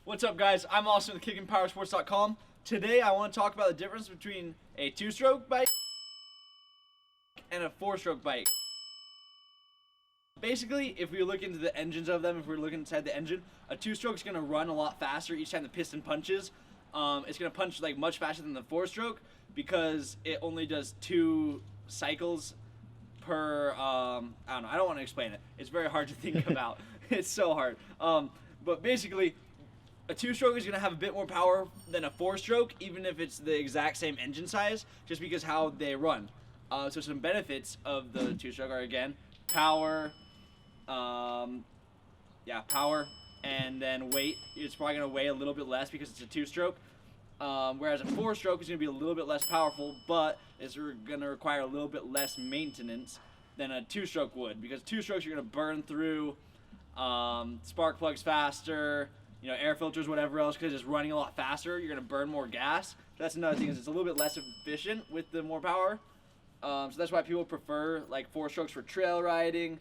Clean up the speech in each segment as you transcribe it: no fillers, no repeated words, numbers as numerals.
What's up, guys? I'm Austin with KickingPowersports.com. Today I want to talk about the difference between a two-stroke bike and a four-stroke bike. Basically, if we look into the engines of them, if we're looking inside the engine, a two-stroke is going to run a lot faster each time the piston punches. It's going to punch like much faster than the four-stroke because it only does 2 cycles per, I don't know, I don't want to explain it. It's very hard to think about. It's so hard. But basically, a two-stroke is going to have a bit more power than a four-stroke, even if it's the exact same engine size, just because how they run. So some benefits of the two-stroke are, again, power, power, and then weight. It's probably going to weigh a little bit less because it's a two-stroke. Whereas a four-stroke is going to be a little bit less powerful, but it's going to require a little bit less maintenance than a two-stroke would, because two-strokes you're going to burn through spark plugs faster, air filters, whatever else, because it's running a lot faster. You're going to burn more gas. So that's another thing, is it's a little bit less efficient with the more power. So that's why people prefer like four-strokes for trail riding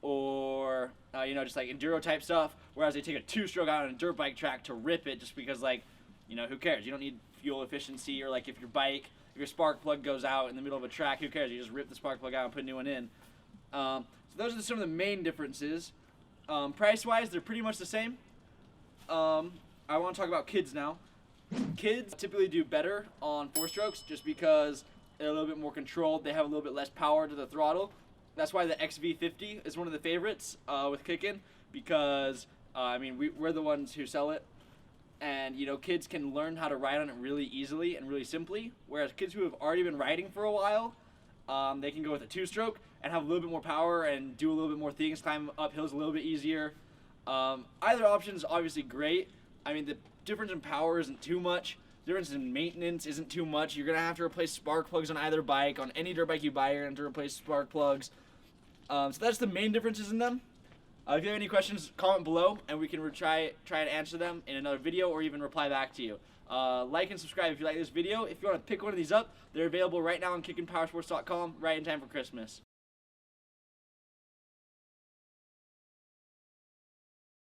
or just like enduro type stuff, whereas they take a two-stroke out on a dirt bike track to rip it, just because who cares? You don't need fuel efficiency, or like if your spark plug goes out in the middle of a track, who cares? You just rip the spark plug out and put a new one in. So those are some of the main differences. Price-wise, they're pretty much the same. I want to talk about kids now. Kids typically do better on four-strokes just because they're a little bit more controlled. They have a little bit less power to the throttle. That's why the XV50 is one of the favorites with Kickin', because we're the ones who sell it. And kids can learn how to ride on it really easily and really simply, whereas kids who have already been riding for a while, they can go with a two-stroke and have a little bit more power and do a little bit more things, climb up hills a little bit easier. Either option is obviously great. The difference in power isn't too much. The difference in maintenance isn't too much. You're going to have to replace spark plugs on either bike. On any dirt bike you buy, you're going to have to replace spark plugs. So that's the main differences in them. If you have any questions, comment below, and we can try and answer them in another video or even reply back to you. Like and subscribe if you like this video. If you want to pick one of these up, they're available right now on KickingPowersports.com right in time for Christmas.